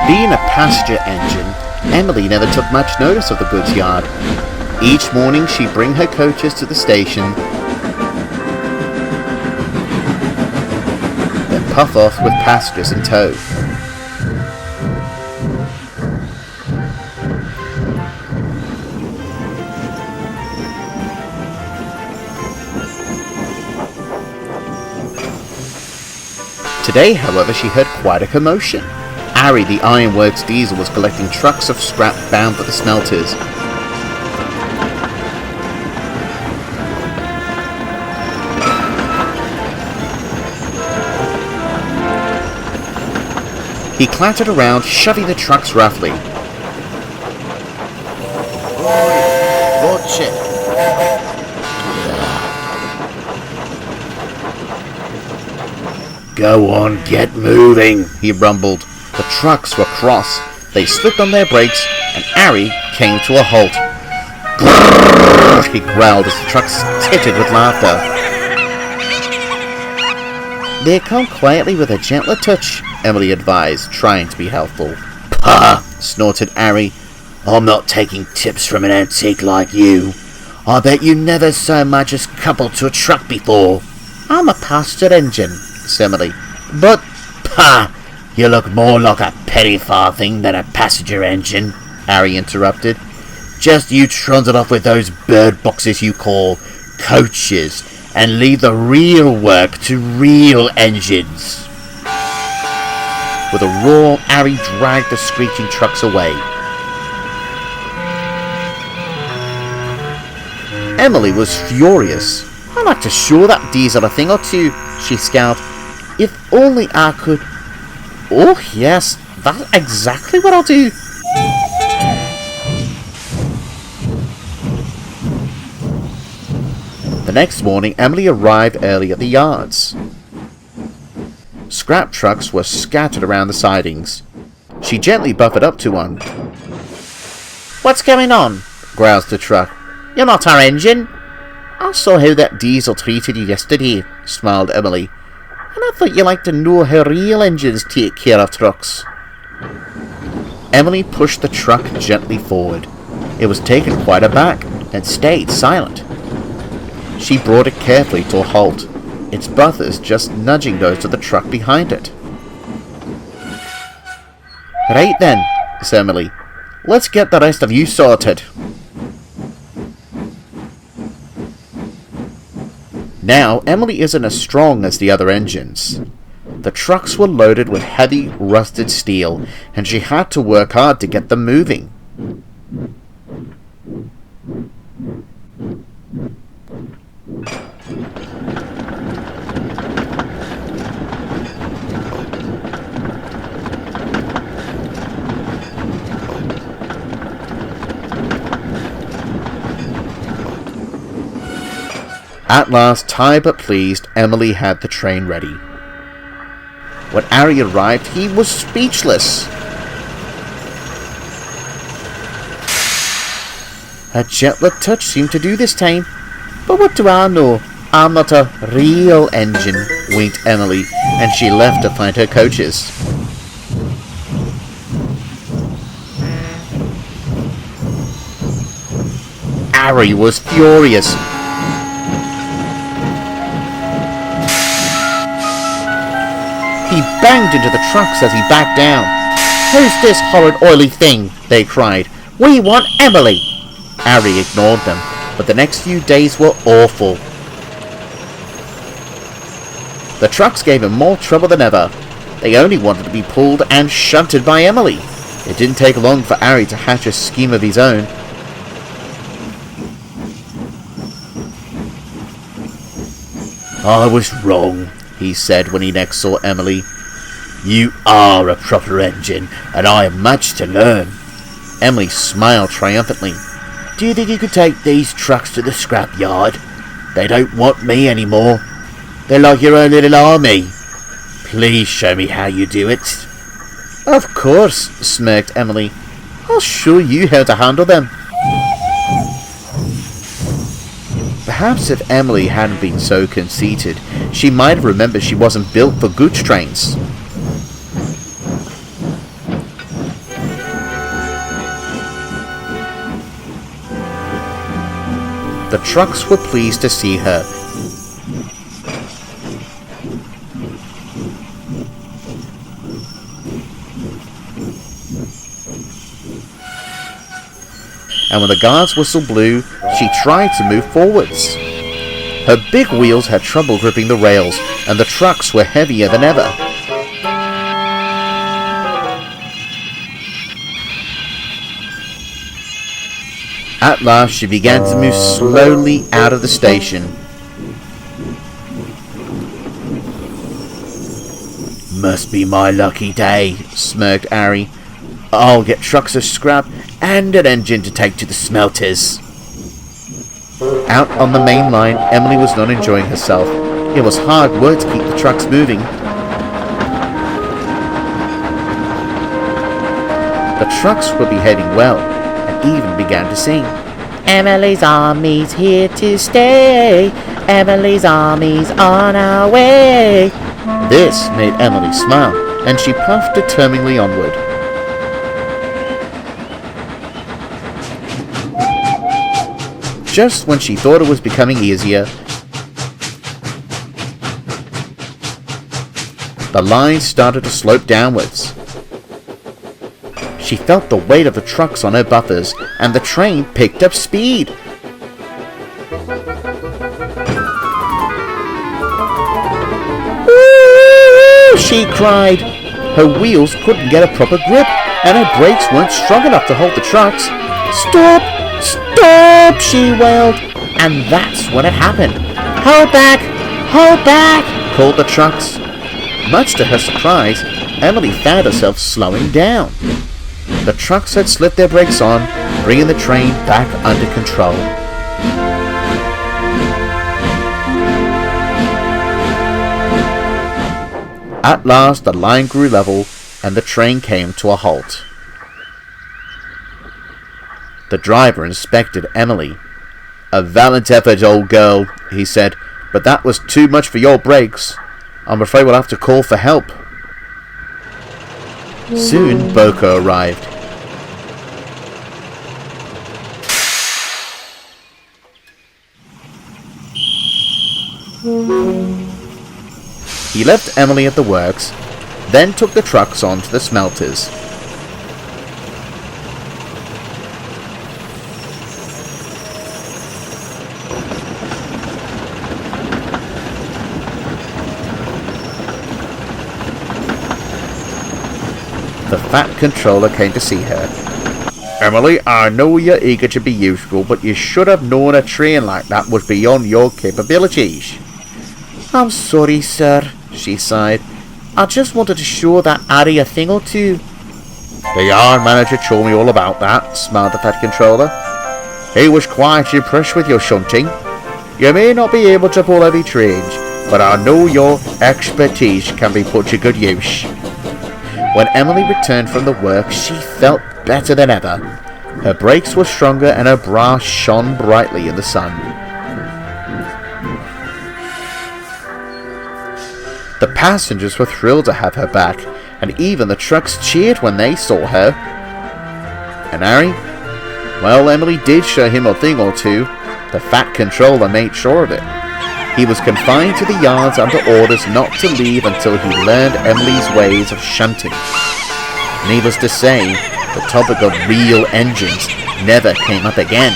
Being a passenger engine, Emily never took much notice of the goods yard. Each morning she'd bring her coaches to the station, then puff off with passengers in tow. Today, however, she heard quite a commotion. Arry, the ironworks diesel, was collecting trucks of scrap bound for the smelters. He clattered around, shoving the trucks roughly. Watch it. Go on, get moving, he rumbled. The trucks were cross. They slipped on their brakes, and Arry came to a halt. Grrr, he growled as the trucks tittered with laughter. They come quietly with a gentler touch, Emily advised, trying to be helpful. Pah, snorted Arry. I'm not taking tips from an antique like you. I bet you never so much as coupled to a truck before. I'm a passenger engine, said Emily. But, pah, you look more like a petty farthing than a passenger engine, Arry interrupted. Just you trundle off with those bird boxes you call coaches, and leave the real work to real engines. With a roar, Arry dragged the screeching trucks away. Emily was furious. I'm not too sure that diesel a thing or two, she scowled. If only I could... Oh yes, that's exactly what I'll do. The next morning, Emily arrived early at the yards. Scrap trucks were scattered around the sidings. She gently buffered up to one. What's going on? Growls the truck. You're not our engine. I saw how that diesel treated you yesterday, smiled Emily. And I thought you liked to know how real engines take care of trucks. Emily pushed the truck gently forward. It was taken quite aback and stayed silent. She brought it carefully to a halt, its buffers just nudging those of the truck behind it. Right then, said Emily. Let's get the rest of you sorted. Now, Emily isn't as strong as the other engines. The trucks were loaded with heavy, rusted steel, and she had to work hard to get them moving. At last, tired but pleased, Emily had the train ready. When Arry arrived, he was speechless. A gentler touch seemed to do this time. But what do I know? I'm not a real engine, winked Emily, and she left to find her coaches. Arry was furious. He banged into the trucks as he backed down. Who's this horrid oily thing? They cried. We want Emily. Arry ignored them, but the next few days were awful. The trucks gave him more trouble than ever. They only wanted to be pulled and shunted by Emily. It didn't take long for Arry to hatch a scheme of his own. I was wrong, he said when he next saw Emily. You are a proper engine, and I have much to learn. Emily smiled triumphantly. Do you think you could take these trucks to the scrap yard? They don't want me anymore. They're like your own little army. Please show me how you do it. Of course, smirked Emily. I'll show you how to handle them. Perhaps if Emily hadn't been so conceited, she might have remembered she wasn't built for goods trains. The trucks were pleased to see her. And when the guard's whistle blew, she tried to move forwards. Her big wheels had trouble gripping the rails, and the trucks were heavier than ever. At last, she began to move slowly out of the station. "Must be my lucky day," smirked Arry. "I'll get trucks of scrap and an engine to take to the smelters." Out on the main line, Emily was not enjoying herself. It was hard work to keep the trucks moving. The trucks were behaving well, and even began to sing. "Emily's army's here to stay. Emily's army's on our way." This made Emily smile, and she puffed determinedly onward. Just when she thought it was becoming easier, the line started to slope downwards. She felt the weight of the trucks on her buffers, and the train picked up speed. "Woo!" she cried. Her wheels couldn't get a proper grip, and her brakes weren't strong enough to hold the trucks. "Stop! Stop!" she wailed. And that's when it happened. "Hold back! Hold back!" called the trucks. Much to her surprise, Emily found herself slowing down. The trucks had slipped their brakes on, bringing the train back under control. At last, the line grew level, and the train came to a halt. The driver inspected Emily. "A valiant effort, old girl," he said, "but that was too much for your brakes. I'm afraid we'll have to call for help." Soon, Boko arrived. He left Emily at the works, then took the trucks on to the smelters. The fat controller came to see her. "Emily, I know you're eager to be useful, but you should have known a train like that was beyond your capabilities." "I'm sorry, sir," she sighed. "I just wanted to show that Arry a thing or two." "The yard manager told me all about that," smiled the fat controller. "He was quite impressed with your shunting. You may not be able to pull heavy trains, but I know your expertise can be put to good use." When Emily returned from the work, she felt better than ever. Her brakes were stronger and her bra shone brightly in the sun. The passengers were thrilled to have her back, and even the trucks cheered when they saw her. And Arry? Well, Emily did show him a thing or two. The fat controller made sure of it. He was confined to the yards under orders not to leave until he learned Emily's ways of shunting. Needless to say, the topic of real engines never came up again.